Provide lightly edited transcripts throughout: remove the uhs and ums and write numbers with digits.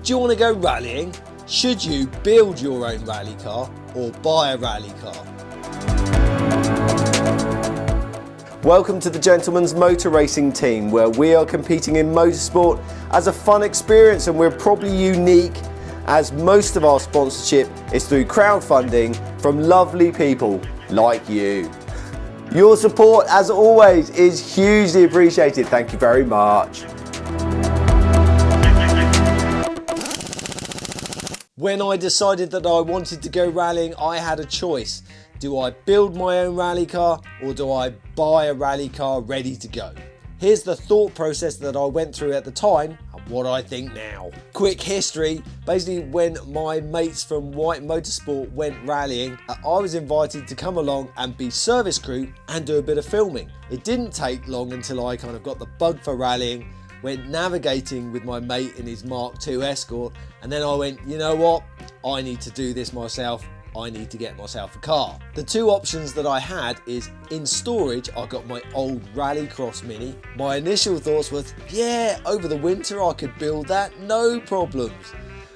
Do you want to go rallying? Should you build your own rally car or buy a rally car? Welcome to the Gentleman's Motor Racing Team, where we are competing in motorsport as a fun experience, and we're probably unique as most of our sponsorship is through crowdfunding from lovely people like you. Your support, as always, is hugely appreciated. Thank you very much. When I decided that I wanted to go rallying, I had a choice. Do I build my own rally car or do I buy a rally car ready to go? Here's the thought process that I went through at the time and what I think now. Quick history, basically when my mates from White Motorsport went rallying, I was invited to come along and be service crew and do a bit of filming. It didn't take long until I kind of got the bug for rallying, went navigating with my mate in his Mark II Escort, and then I went, you know what, I need to do this myself. I need to get myself a car. The two options that I had is in storage, I got my old Rallycross Mini. My initial thoughts was, yeah, over the winter I could build that, no problems.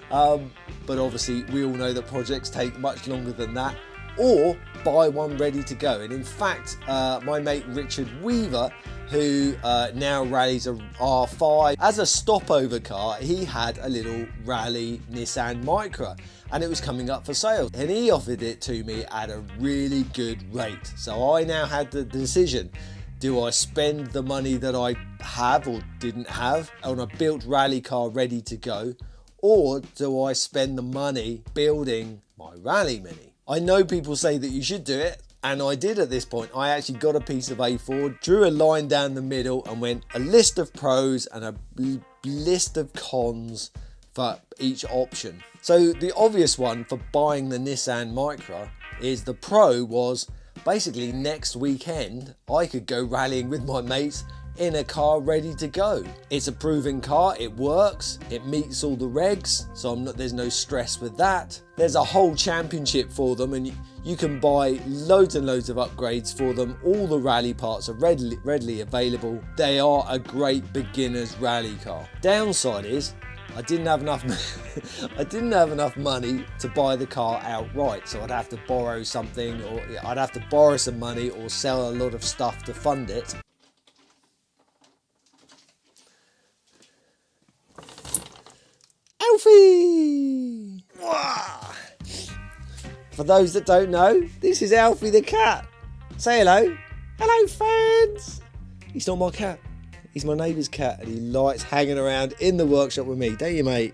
But obviously we all know that projects take much longer than that, or buy one ready to go. And in fact, my mate Richard Weaver, who now rallies a R5, as a stopover car, he had a little rally Nissan Micra, and it was coming up for sale, and he offered it to me at a really good rate. So I now had the decision, do I spend the money that I have or didn't have on a built rally car ready to go, or do I spend the money building my Rally Mini? I know people say that you should do it, and I did at this point. I actually got a piece of A4, drew a line down the middle and went a list of pros and a list of cons for each option. So the obvious one for buying the Nissan Micra is the pro was basically next weekend I could go rallying with my mates in a car ready to go. It's a proven car, it works, it meets all the regs, so there's no stress with that. There's a whole championship for them, and you can buy loads and loads of upgrades for them. All the rally parts are readily available. They are a great beginner's rally car. Downside is I didn't have enough money to buy the car outright, so I'd have to borrow something, or I'd have to borrow some money or sell a lot of stuff to fund it. Alfie! For those that don't know, this is Alfie the cat. Say hello. Hello, fans. He's not my cat. He's my neighbour's cat, and he likes hanging around in the workshop with me, don't you, mate?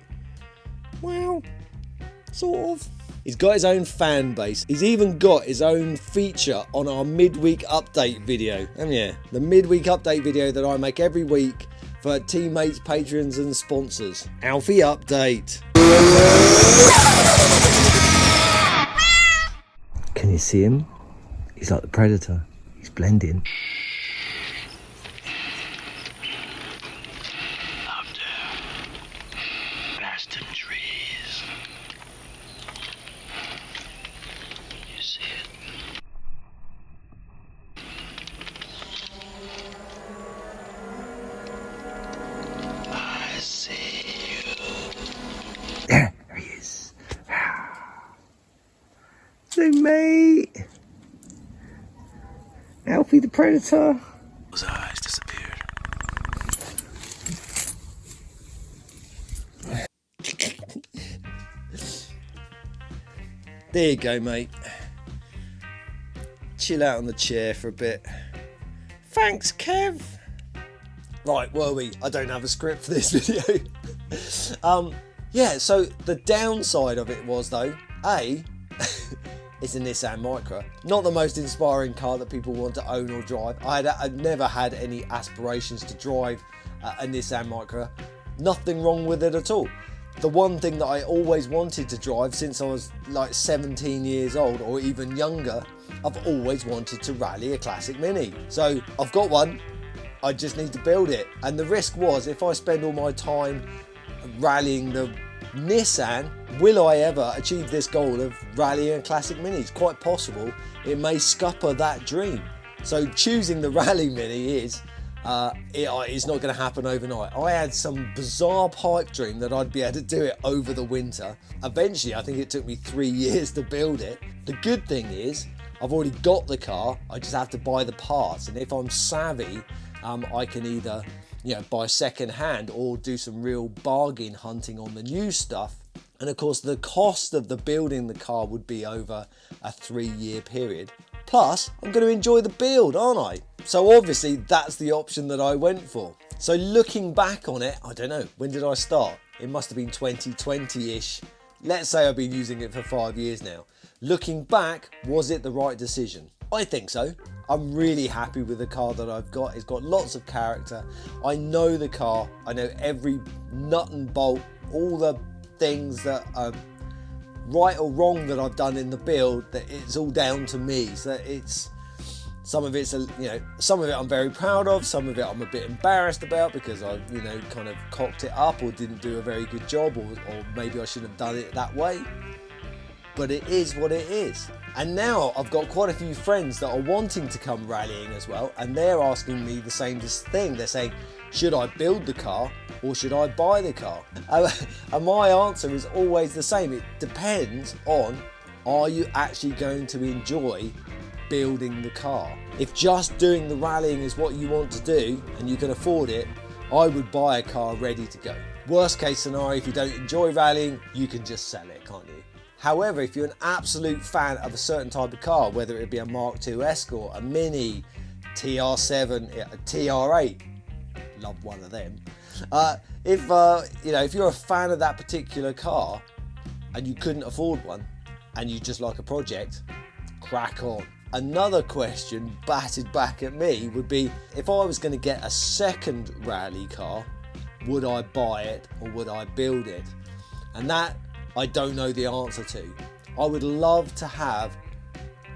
Well, sort of. He's got his own fan base. He's even got his own feature on our midweek update video, haven't you? The midweek update video that I make every week for teammates, patrons and sponsors. Alfie Update. Can you see him? He's like the Predator. He's blending. Up there, past them trees. You see it? I see you. There he is. So, mate. Alfie the Predator. His eyes disappeared. There you go, mate. Chill out on the chair for a bit. Thanks, Kev. Right, were we? I don't have a script for this video. Yeah, so the downside of it was, though, it's a Nissan Micra. Not the most inspiring car that people want to own or drive. I'd never had any aspirations to drive a Nissan Micra. Nothing wrong with it at all. The one thing that I always wanted to drive since I was like 17 years old or even younger, I've always wanted to rally a classic Mini. So I've got one, I just need to build it. And the risk was, if I spend all my time rallying the Nissan, will I ever achieve this goal of rallying a classic Mini? It's quite possible it may scupper that dream. So choosing the Rally Mini is It's not going to happen overnight. I had some bizarre pipe dream that I'd be able to do it over the winter. Eventually, I think it took me 3 years to build it. The good thing is, I've already got the car. I just have to buy the parts. And if I'm savvy, I can either, buy second hand or do some real bargain hunting on the new stuff. And of course, the cost of building the car would be over a 3-year period. Plus, I'm going to enjoy the build, aren't I? So obviously, that's the option that I went for. So looking back on it, I don't know, when did I start? It must have been 2020-ish. Let's say I've been using it for 5 years now. Looking back, was it the right decision? I think so. I'm really happy with the car that I've got. It's got lots of character. I know the car. I know every nut and bolt, all the things that are right or wrong that I've done in the build, that it's all down to me. So it's some of it's some of it I'm very proud of, some of it I'm a bit embarrassed about because I kind of cocked it up or didn't do a very good job, or maybe I shouldn't have done it that way. But it is what it is. And now I've got quite a few friends that are wanting to come rallying as well, and they're asking me the same thing. They're saying, should I build the car or should I buy the car? And my answer is always the same. It depends on, are you actually going to enjoy building the car? If just doing the rallying is what you want to do and you can afford it, I would buy a car ready to go. Worst case scenario, if you don't enjoy rallying, you can just sell it, can't you? However, if you're an absolute fan of a certain type of car, whether it be a Mark II Escort, a Mini, TR7, a TR8, love one of them. If you're a fan of that particular car and you couldn't afford one and you just like a project, crack on. Another question batted back at me would be, if I was going to get a second rally car, would I buy it or would I build it? And that I don't know the answer to. I would love to have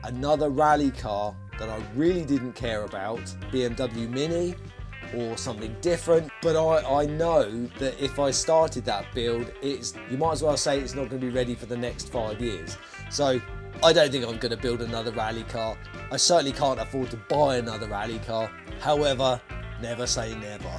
another rally car that I really didn't care about, BMW Mini or something different, but I know that if I started that build, you might as well say it's not going to be ready for the next 5 years. So I don't think I'm going to build another rally car. I certainly can't afford to buy another rally car. However, never say never.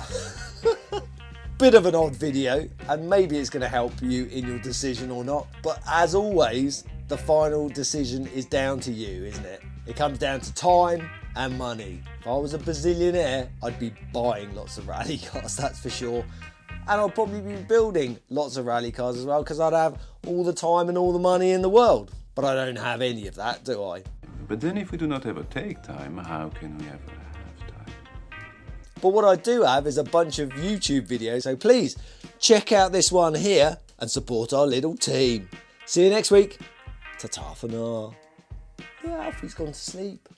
Bit of an odd video, and maybe it's going to help you in your decision or not, but as always, the final decision is down to you, isn't it? It comes down to time and money. If I was a bazillionaire, I'd be buying lots of rally cars, that's for sure. And I'll probably be building lots of rally cars as well, because I'd have all the time and all the money in the world. But I don't have any of that, do I? But then if we do not ever take time, how can we ever have time? But what I do have is a bunch of YouTube videos, so please check out this one here and support our little team. See you next week. Ta-ta for now. Yeah, Alfie's gone to sleep.